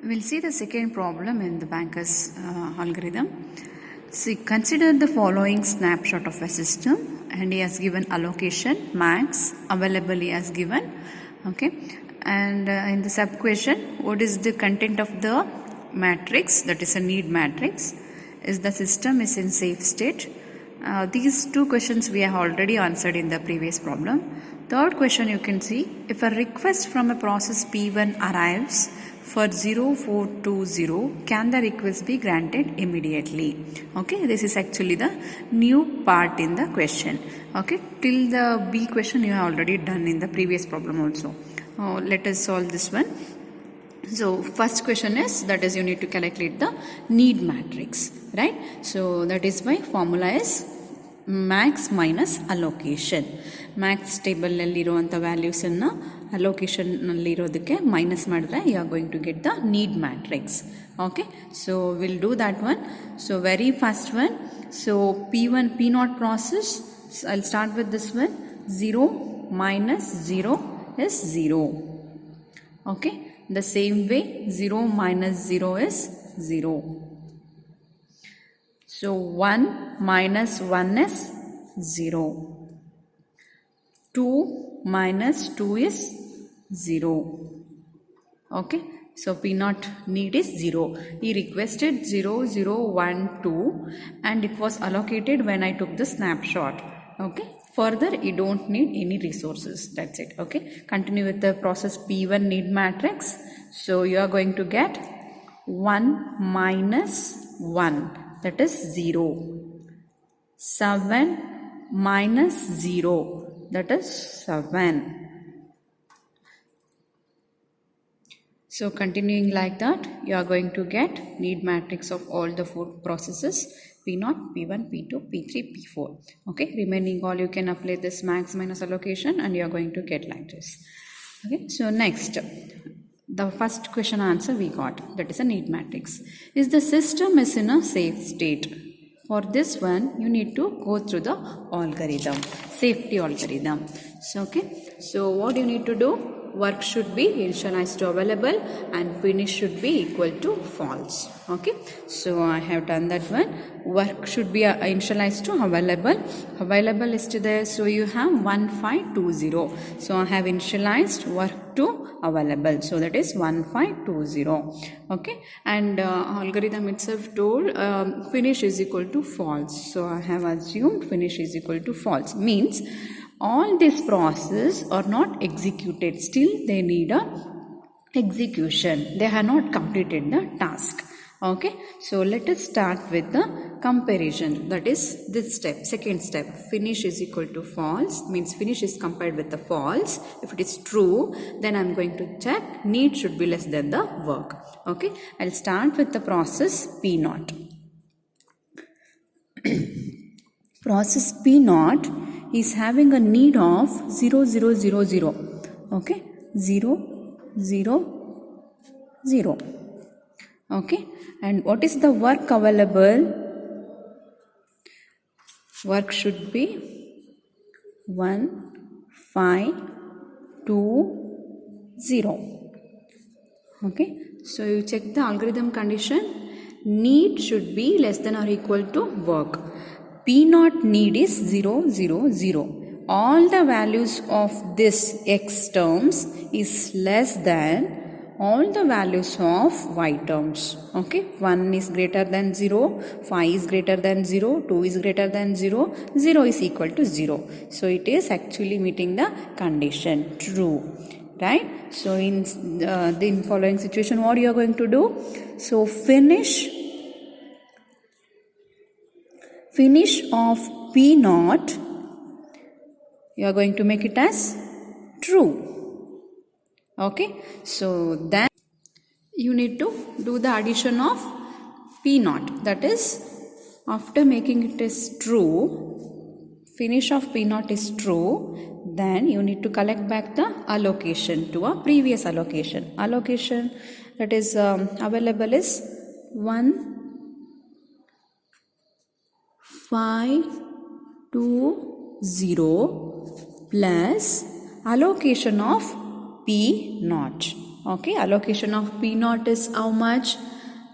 We'll see the second problem in the Banker's algorithm. See, consider the following snapshot of a system, and he has given allocation, max, available he has given, okay, and in the sub question, what is the content of the matrix, that is a need matrix, is the system is in safe state. These two questions we have already answered in the previous problem. Third question you can see, if a request from a process P1 arrives for 0420, can the request be granted immediately? Okay, this is actually the new part in the question. Okay, till the B question you have already done in the previous problem also. Let us solve this one. So first question is, that is you need to calculate the need matrix, right? So that is by formula is max minus allocation. Max table nalli iruvanta values anna allocation nalli irodakke minus madre you are going to get the need matrix. Okay, so we'll do that one. So very first one, so P1 P0 process, so I'll start with this one. 0 minus 0 is 0. Okay, the same way 0 minus 0 is 0. So 1 minus 1 is 0. 2 minus 2 is 0. Okay, so P0 need is 0. He requested 0, 0, 1, 2 and it was allocated when I took the snapshot. Okay, further you don't need any resources, that's it. Okay, continue with the process P1 need matrix. So you are going to get 1 minus 1, that is 0. 7 minus 0, that is 7. So continuing like that, you are going to get need matrix of all the four processes P0, P1, P2, P3, P4. Okay, remaining all you can apply this max minus allocation and you are going to get like this. Okay, so next, the first question answer we got, that is a need matrix. Is the system is in a safe state? For this one, you need to go through the algorithm, safety algorithm. So, okay, so what you need to do? Work should be initialized to available and finish should be equal to false. Okay, so I have done that one. Work should be initialized to available. Available is to there, so you have 1520. So I have initialized work to available, so that is 1520. Okay, and algorithm itself told finish is equal to false. So I have assumed finish is equal to false, means all this process are not executed, still they need a execution, they have not completed the task. Okay, so let us start with the comparison, that is this step, second step. Finish is equal to false, means finish is compared with the false. If it is true, then I am going to check need should be less than the work. Okay, I'll start with the process P0. Process P0 is having a need of 0, 0, 0, 0. Okay, 0, 0, 0. Okay, and what is the work available? Work should be 1, 5, 2, 0. Okay, so you check the algorithm condition. Need should be less than or equal to work. P0 need is 0, 0, 0. All the values of this x terms is less than all the values of y terms. Okay, 1 is greater than 0, 5 is greater than 0, 2 is greater than 0, 0 is equal to 0. So it is actually meeting the condition true, right? So in the following situation, what you are going to do? So finish of P0, you are going to make it as true. Okay, so then you need to do the addition of P0, that is after making it as true, finish of P0 is true, then you need to collect back the allocation to a previous allocation. Allocation that is available is 1, 5, 2, 0 plus allocation of P0. Okay, allocation of P naught is how much?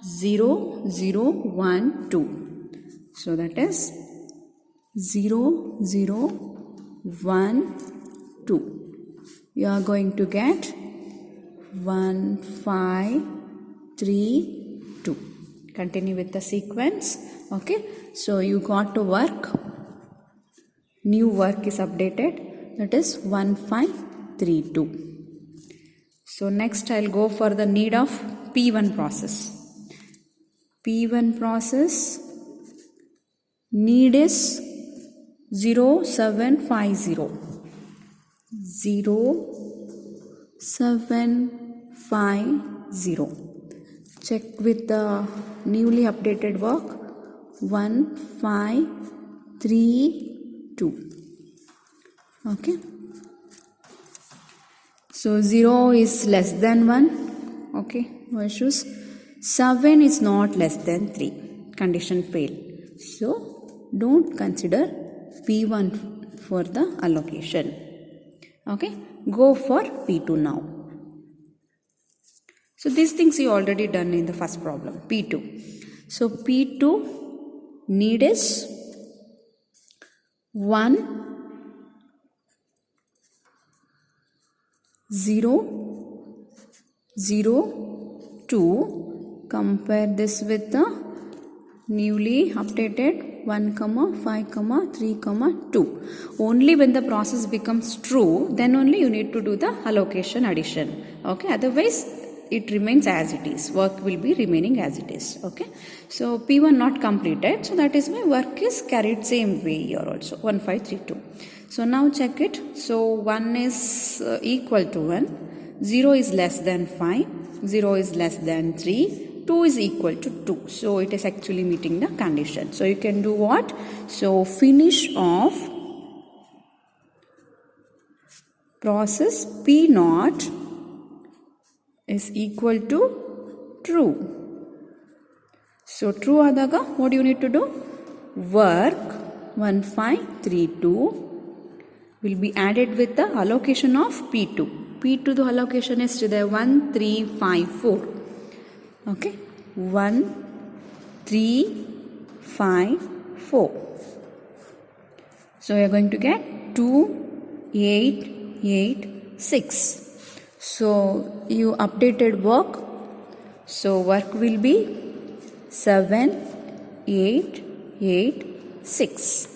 0, 0, 1, 2. So that is 0, 0, 1, 2. You are going to get 1, 5, 3, 2. Continue with the sequence. Okay, so you got to work. New work is updated. That is 1, 5, 3, 2. So next I'll go for the need of P1 process. P1 process need is 0750. 0750. Check with the newly updated work. 1532. Okay. So 0 is less than 1. Okay. No issues. 7 is not less than 3. Condition fail. So don't consider P1 for the allocation. Okay. Go for P2 now. So these things you already done in the first problem. P2. So P2 need is 1, 0, 0, 2. Compare this with the newly updated 1, 5, 3, 2. Only when the process becomes true, then only you need to do the allocation addition. Okay, otherwise it remains as it is. Work will be remaining as it is. Okay, so P1 not completed, so that is why work is carried same way here also. 1, 5, 3, 2. So now check it. So 1 is equal to 1, 0 is less than 5, 0 is less than 3, 2 is equal to 2. So it is actually meeting the condition. So you can do what? So finish of process P naught is equal to true. So true adaga, what do you need to do? Work 1532 will be added with the allocation of P2. P2 the allocation is to the 1354. Okay, 1354. So we are going to get 2886. So you updated work. So work will be 7886.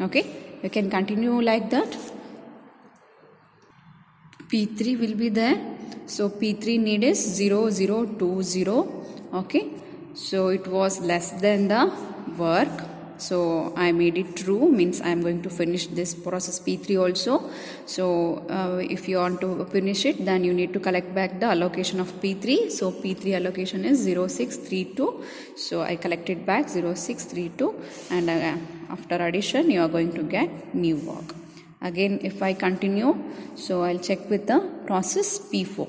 Okay, you can continue like that. P3 will be there. So P3 need is 0020. Okay, so it was less than the work. So I made it true, means I am going to finish this process P3 also. So if you want to finish it, then you need to collect back the allocation of P3. So P3 allocation is 0632. So I collected back 0632, and after addition you are going to get new work. Again, if I continue, so I'll check with the process P4.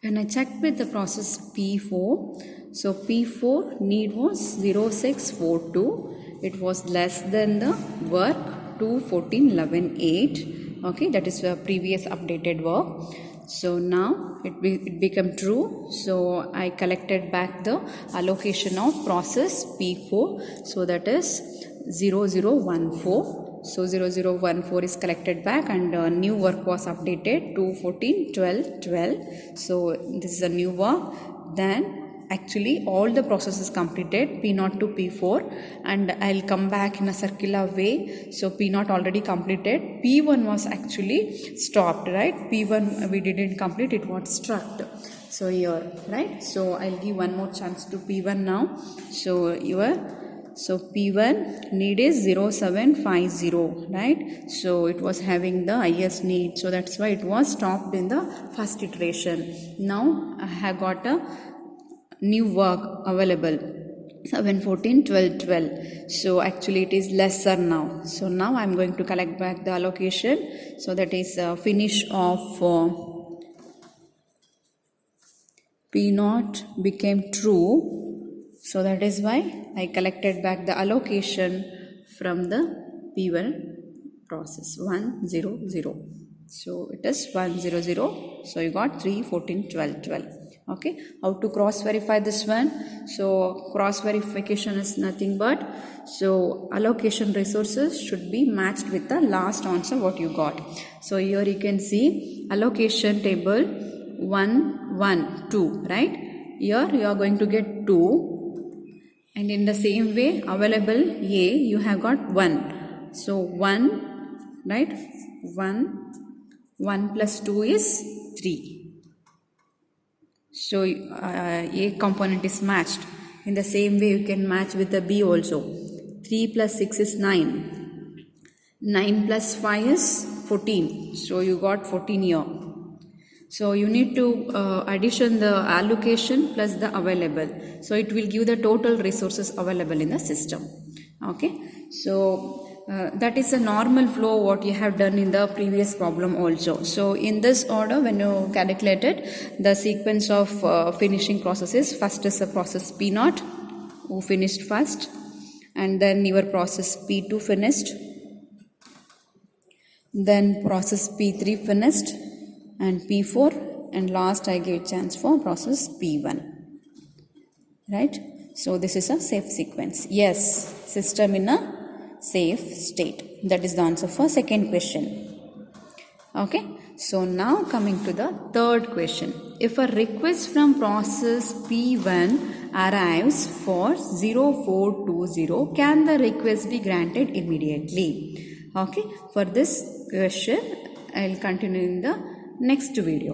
When I checked with the process P4, so P4 need was 0642. It was less than the work 214.11.8. Okay, that is the previous updated work. So now it became true. So I collected back the allocation of process P4. So that is 0014. So 0014 is collected back, and new work was updated 214.12.12. So this is a new work. Then actually all the processes completed P0 to P4, and I'll come back in a circular way. So P0 already completed, P1 was actually stopped, right? P1 we didn't complete, it was struck. So here, right? So I'll give one more chance to P1 now. So P1 need is 0750, right? So it was having the highest need, so that's why it was stopped in the first iteration. Now I have got a new work available 714.12.12. So actually it is lesser now. So now I am going to collect back the allocation. So that is finish of P0 became true. So that is why I collected back the allocation from the P1 process 100. So it is 1 0 0. So you got 3 14 12 12. Okay, how to cross verify this one? So cross verification is nothing but, so allocation resources should be matched with the last answer what you got. So here you can see allocation table 1 1 2, right? Here you are going to get 2, and in the same way available A you have got 1. So 1, right? 1 plus 2 is 3. So A component is matched. In the same way you can match with the B also. 3 plus 6 is 9. 9 plus 5 is 14. So you got 14 here. So you need to addition the allocation plus the available. So it will give the total resources available in the system. Okay. So that is a normal flow what you have done in the previous problem also. So in this order, when you calculated the sequence of finishing processes, first is the process P0 who finished first, and then your process P2 finished, then process P3 finished, and P4, and last I gave chance for process P1, right? So this is a safe sequence. Yes, system in a safe state. That is the answer for second question. Okay, so now coming to the third question. If a request from process P1 arrives for 0420, can the request be granted immediately? Okay, for this question I will continue in the next video.